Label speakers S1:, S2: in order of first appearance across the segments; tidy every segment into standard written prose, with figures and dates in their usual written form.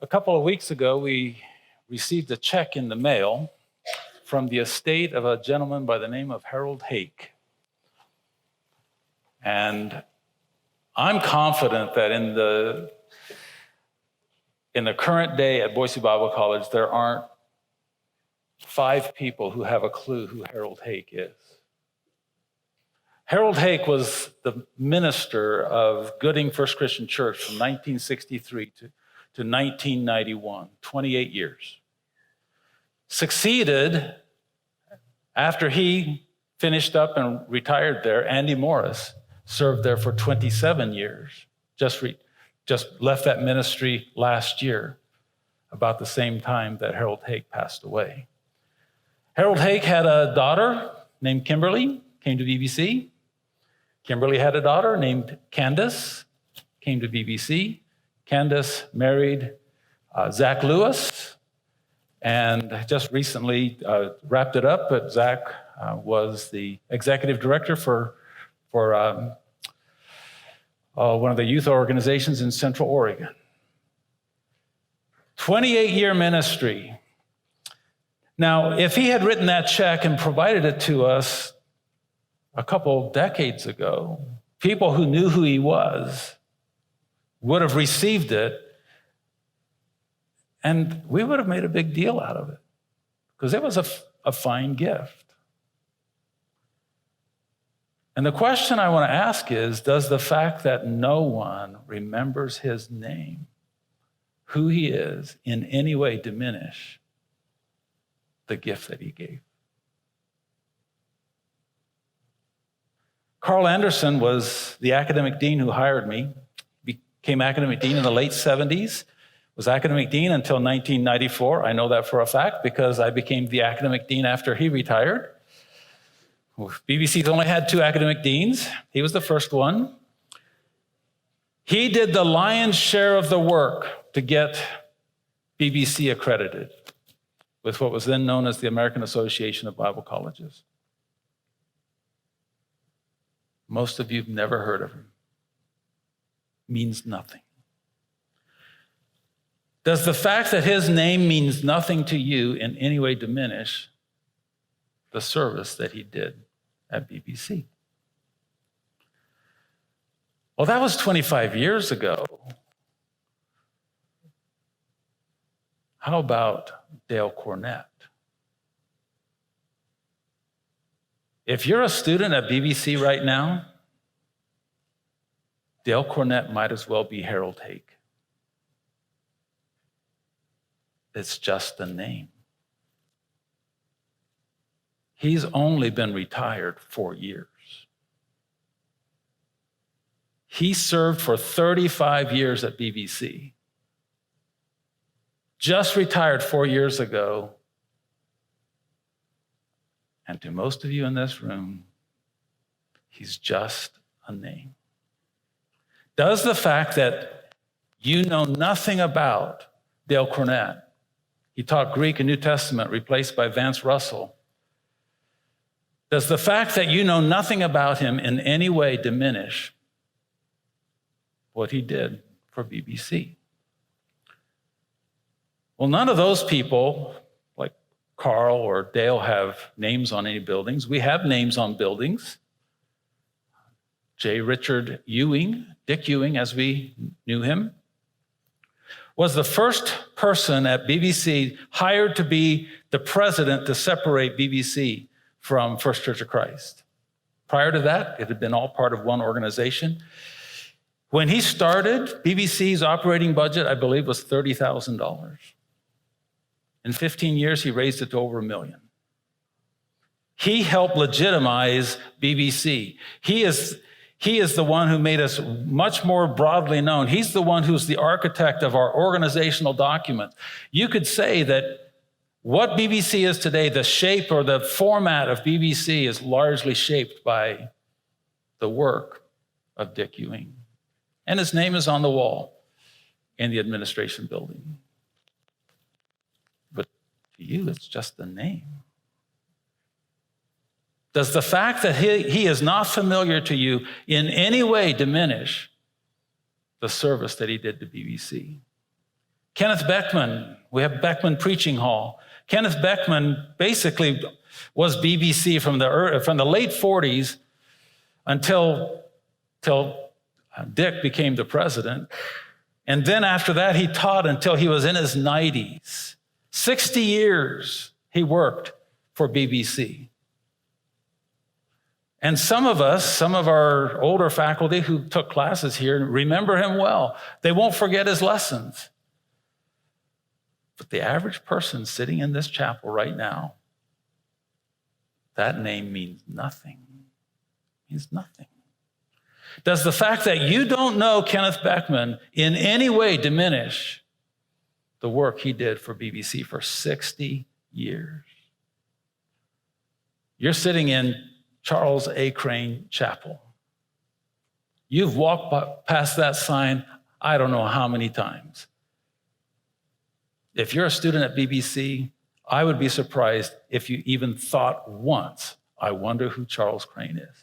S1: A couple of weeks ago, we received a check in the mail from the estate of a gentleman by the name of Hake. And I'm confident that in the current day at Boise Bible College, there aren't 5 people who have a clue who Hake is. Hake was the minister of Gooding First Christian Church from 1963 to 1991, 28 years. Succeeded, after he finished up and retired there, Andy Morris served there for 27 years, just left that ministry last year, about the same time that Hake passed away. Hake had a daughter named Kimberly, came to BBC. Kimberly had a daughter named Candace, came to BBC. Candace married Zach Lewis, and just recently wrapped it up, but Zach was the executive director for one of the youth organizations in Central Oregon. 28-year ministry. Now, if he had written that check and provided it to us a couple decades ago, people who knew who he was would have received it, and we would have made a big deal out of it, because it was a fine gift. And the question I want to ask is, does the fact that no one remembers his name, who he is, in any way diminish the gift that he gave? Carl Anderson was the academic dean who hired me. Became academic dean in the late 70s, was academic dean until 1994. I know that for a fact because I became the academic dean after he retired. BBC's only had 2 academic deans. He was the first one. He did the lion's share of the work to get BBC accredited with what was then known as the American Association of Bible Colleges. Most of you have never heard of him. Means nothing. Does the fact that his name means nothing to you in any way diminish the service that he did at BBC? Well, that was 25 years ago. How about Dale Cornett? If you're a student at BBC right now, Dale Cornett might as well be Hake. It's just a name. He's only been retired 4 years. He served for 35 years at BBC. Just retired 4 years ago. And to most of you in this room, he's just a name. Does the fact that you know nothing about Dale Cornett, he taught Greek and New Testament, replaced by Vance Russell, does the fact that you know nothing about him in any way diminish what he did for BBC? Well, none of those people, like Carl or Dale, have names on any buildings. We have names on buildings. J. Richard Ewing, Dick Ewing as we knew him, was the first person at BBC hired to be the president to separate BBC from First Church of Christ. Prior to that, it had been all part of one organization. When he started, BBC's operating budget, I believe, was $30,000. In 15 years, he raised it to over $1 million. He helped legitimize BBC. He is the one who made us much more broadly known. He's the one who's the architect of our organizational documents. You could say that what BBC is today, the shape or the format of BBC, is largely shaped by the work of Dick Ewing. And his name is on the wall in the administration building. But to you, it's just a name. Does the fact that he is not familiar to you in any way diminish the service that he did to BBC? Kenneth Beckman, we have Beckman Preaching Hall. Kenneth Beckman basically was BBC from the late 40s until Dick became the president. And then after that, he taught until he was in his 90s. 60 years he worked for BBC. And some of our older faculty who took classes here, remember him well. They won't forget his lessons. But the average person sitting in this chapel right now, that name means nothing. It means nothing. Does the fact that you don't know Kenneth Beckman in any way diminish the work he did for BBC for 60 years? You're sitting in Charles A. Crane Chapel. You've walked past that sign I don't know how many times. If you're a student at BBC, I would be surprised if you even thought once, I wonder who Charles Crane is.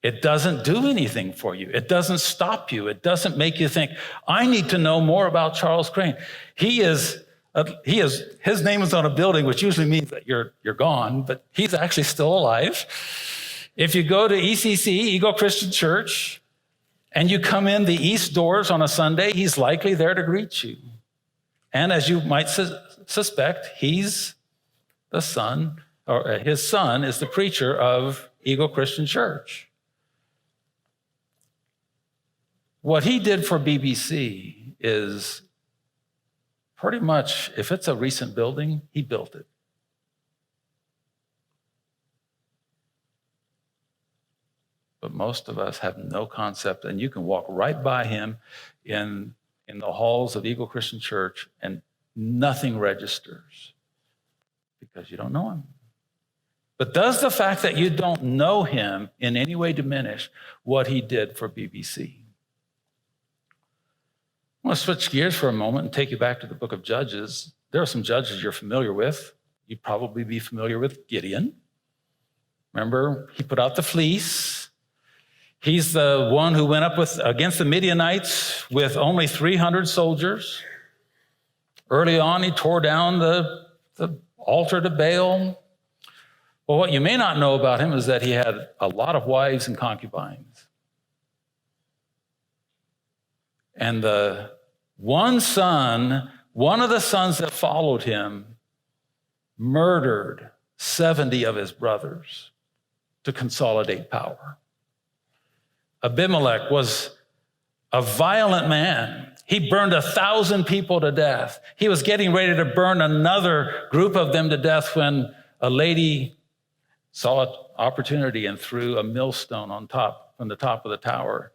S1: It doesn't do anything for you. It doesn't stop you. It doesn't make you think, I need to know more about Charles Crane. His name is on a building, which usually means that you're gone, but he's actually still alive. If you go to ECC, Eagle Christian Church, and you come in the east doors on a Sunday, he's likely there to greet you. And as you might suspect, he's the son, or his son is the preacher of Eagle Christian Church. What he did for BBC is pretty much, if it's a recent building, he built it. But most of us have no concept, and you can walk right by him in the halls of Eagle Christian Church, and nothing registers because you don't know him. But does the fact that you don't know him in any way diminish what he did for BBC? I want to switch gears for a moment and take you back to the book of Judges. There are some judges you're familiar with. You'd probably be familiar with Gideon. Remember, he put out the fleece. He's the one who went up against the Midianites with only 300 soldiers. Early on, he tore down the altar to Baal. Well, what you may not know about him is that he had a lot of wives and concubines. And one of the sons that followed him murdered 70 of his brothers to consolidate power. Abimelech was a violent man. He burned 1,000 people to death. He was getting ready to burn another group of them to death when a lady saw an opportunity and threw a millstone from the top of the tower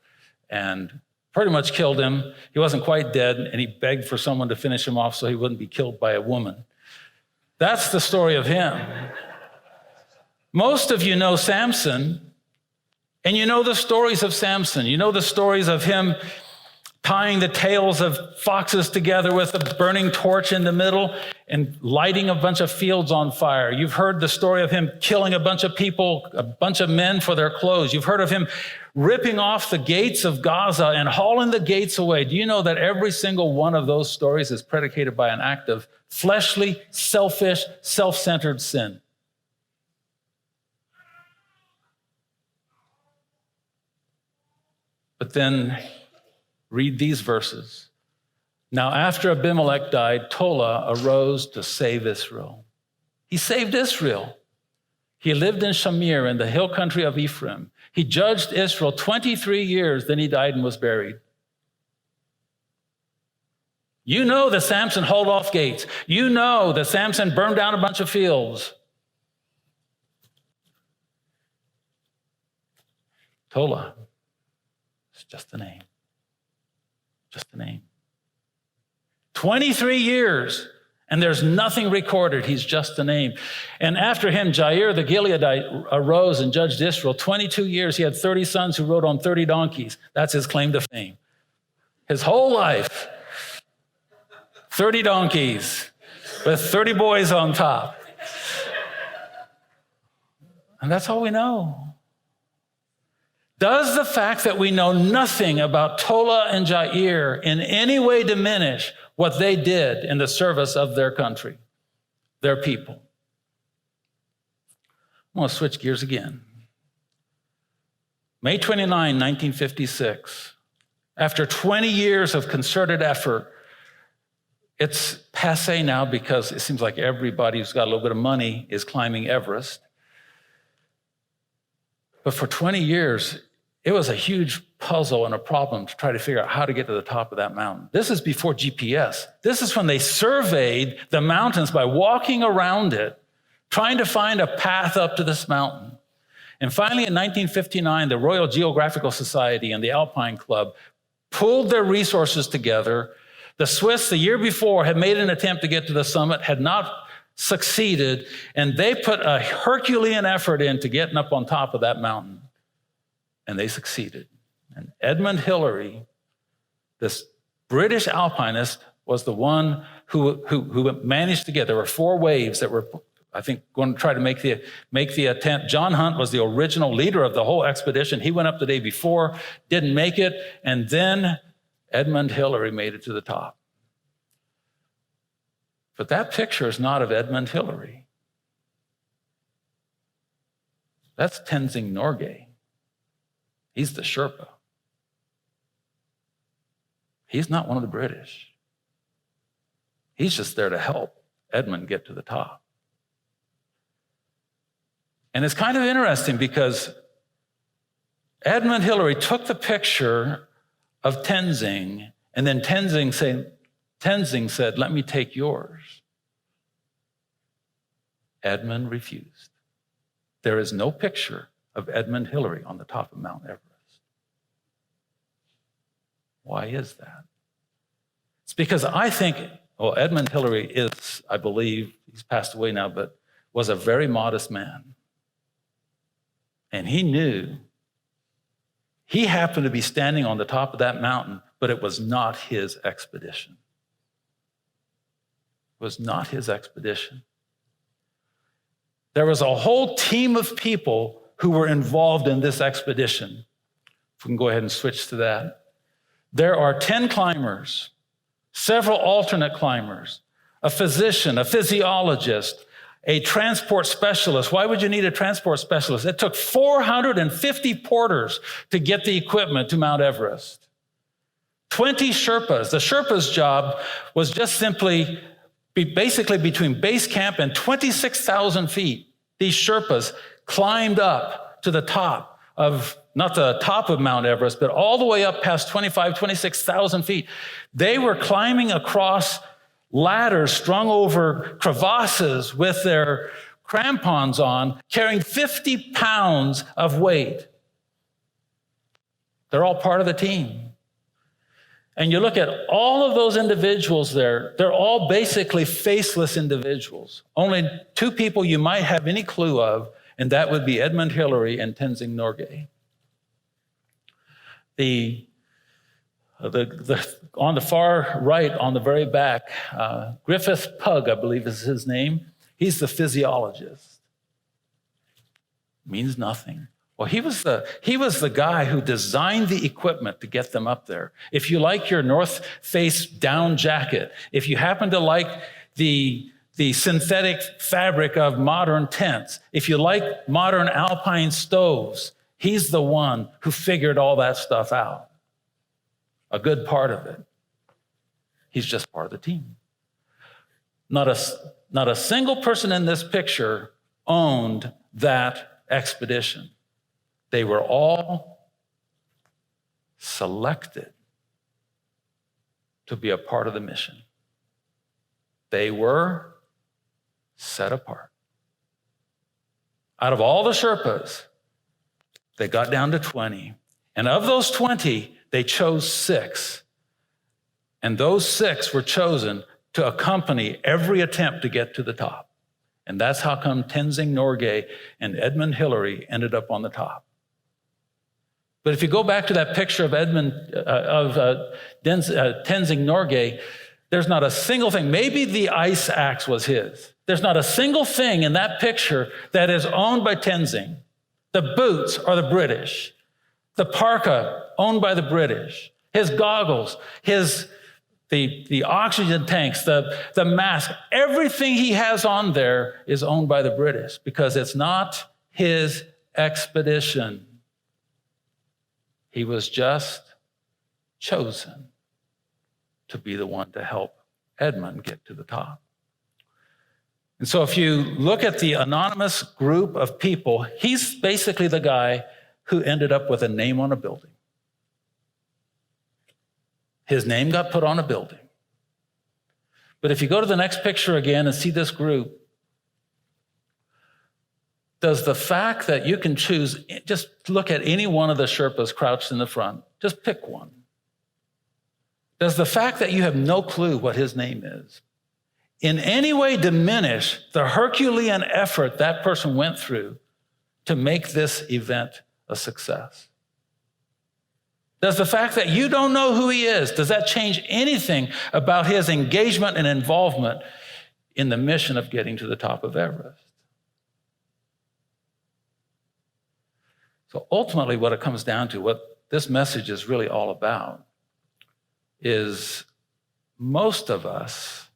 S1: and pretty much killed him. He wasn't quite dead, and he begged for someone to finish him off so he wouldn't be killed by a woman. That's the story of him. Most of you know Samson. And you know the stories of Samson. You know the stories of him tying the tails of foxes together with a burning torch in the middle and lighting a bunch of fields on fire. You've heard the story of him killing a bunch of people, a bunch of men for their clothes. You've heard of him ripping off the gates of Gaza and hauling the gates away. Do you know that every single one of those stories is predicated by an act of fleshly, selfish, self-centered sin? But then read these verses. Now, after Abimelech died, Tola arose to save Israel. He saved Israel. He lived in Shamir in the hill country of Ephraim. He judged Israel 23 years, then he died and was buried. You know that Samson hauled off gates. You know that Samson burned down a bunch of fields. Tola. It's just a name. Just a name. 23 years, and there's nothing recorded. He's just a name. And after him, Jair the Gileadite arose and judged Israel. 22 years, he had 30 sons who rode on 30 donkeys. That's his claim to fame. His whole life, 30 donkeys with 30 boys on top. And that's all we know. Does the fact that we know nothing about Tola and Jair in any way diminish what they did in the service of their country, their people? I'm going to switch gears again. May 29, 1956, after 20 years of concerted effort, it's passé now because it seems like everybody who's got a little bit of money is climbing Everest. But for 20 years, it was a huge puzzle and a problem to try to figure out how to get to the top of that mountain. This is before GPS. This is when they surveyed the mountains by walking around it, trying to find a path up to this mountain. And finally, in 1959, the Royal Geographical Society and the Alpine Club pulled their resources together. The Swiss, the year before, had made an attempt to get to the summit, had not succeeded, and they put a Herculean effort into getting up on top of that mountain. And they succeeded. And Edmund Hillary, this British alpinist, was the one who managed to get. There were 4 waves that were, I think, going to try to make the attempt. John Hunt was the original leader of the whole expedition. He went up the day before, didn't make it, and then Edmund Hillary made it to the top. But that picture is not of Edmund Hillary. That's Tenzing Norgay. He's the Sherpa. He's not one of the British. He's just there to help Edmund get to the top. And it's kind of interesting because Edmund Hillary took the picture of Tenzing, and then Tenzing said, "Let me take yours." Edmund refused. There is no picture of Edmund Hillary on the top of Mount Everest. Why is that? It's because I think, Edmund Hillary is, I believe, he's passed away now, but was a very modest man. And he knew he happened to be standing on the top of that mountain, but it was not his expedition. It was not his expedition. There was a whole team of people who were involved in this expedition. If we can go ahead and switch to that. There are 10 climbers, several alternate climbers, a physician, a physiologist, a transport specialist. Why would you need a transport specialist? It took 450 porters to get the equipment to Mount Everest. 20 Sherpas. The Sherpa's job was just simply basically between base camp and 26,000 feet. These Sherpas climbed up to the top of, not the top of Mount Everest, but all the way up past 26,000 feet. They were climbing across ladders strung over crevasses with their crampons on, carrying 50 pounds of weight. They're all part of the team. And you look at all of those individuals there, they're all basically faceless individuals. Only 2 people you might have any clue of, and that would be Edmund Hillary and Tenzing Norgay. On the far right, on the very back, Griffith Pugh, I believe is his name. He's the physiologist. Means nothing. Well, he was the guy who designed the equipment to get them up there. If you like your North Face down jacket, if you happen to like the synthetic fabric of modern tents, if you like modern alpine stoves, he's the one who figured all that stuff out. A good part of it. He's just part of the team. Not a single person in this picture owned that expedition. They were all selected to be a part of the mission. They were set apart. Out of all the Sherpas, they got down to 20. And of those 20, they chose 6. And those 6 were chosen to accompany every attempt to get to the top. And that's how come Tenzing Norgay and Edmund Hillary ended up on the top. But if you go back to that picture of Tenzing Norgay, there's not a single thing. Maybe the ice axe was his. There's not a single thing in that picture that is owned by Tenzing. The boots are the British. The parka owned by the British, his goggles, the oxygen tanks, the mask, everything he has on there is owned by the British because it's not his expedition. He was just chosen to be the one to help Edmund get to the top. And so if you look at the anonymous group of people, he's basically the guy who ended up with a name on a building. His name got put on a building. But if you go to the next picture again and see this group, does the fact that you can choose, just look at any one of the Sherpas crouched in the front, just pick one. Does the fact that you have no clue what his name is in any way diminish the Herculean effort that person went through to make this event a success? Does the fact that you don't know who he is, does that change anything about his engagement and involvement in the mission of getting to the top of Everest? So ultimately, what it comes down to, what this message is really all about, is most of us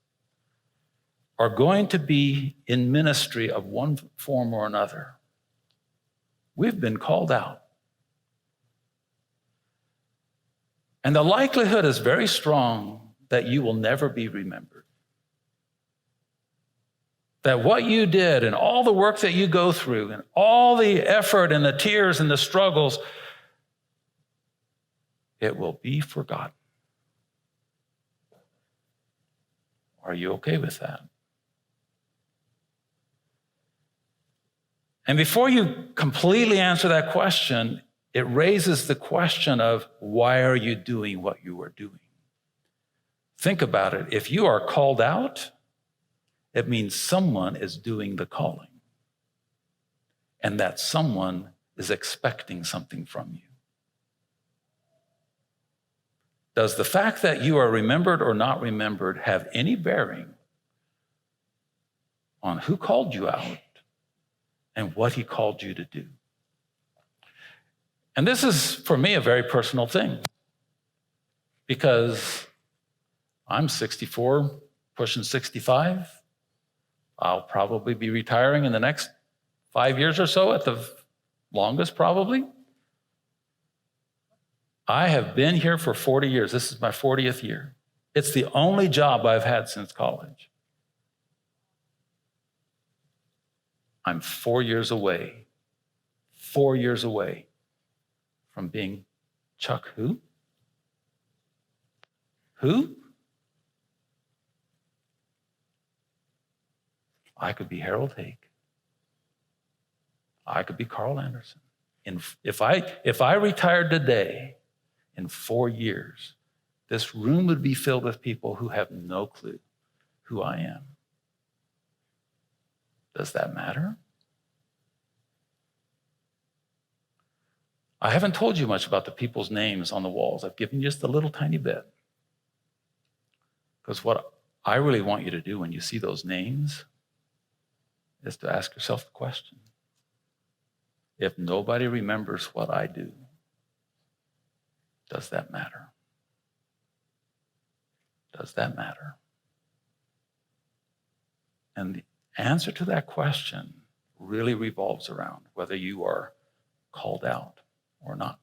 S1: are going to be in ministry of one form or another. We've been called out. And the likelihood is very strong that you will never be remembered. That what you did and all the work that you go through and all the effort and the tears and the struggles, it will be forgotten. Are you okay with that? And before you completely answer that question, it raises the question of why are you doing what you are doing? Think about it. If you are called out, it means someone is doing the calling. And that someone is expecting something from you. Does the fact that you are remembered or not remembered have any bearing on who called you out and what he called you to do? And this is, for me, a very personal thing because I'm 64, pushing 65. I'll probably be retiring in the next 5 years or so, at the longest, probably. I have been here for 40 years. This is my 40th year. It's the only job I've had since college. I'm 4 years away from being Chuck who? Who? I could be Harold Hake. I could be Carl Anderson. And if I retired today, in 4 years, this room would be filled with people who have no clue who I am. Does that matter? I haven't told you much about the people's names on the walls. I've given you just a little tiny bit. Because what I really want you to do when you see those names is to ask yourself the question: if nobody remembers what I do, does that matter? Does that matter? And the answer to that question really revolves around whether you are called out or not.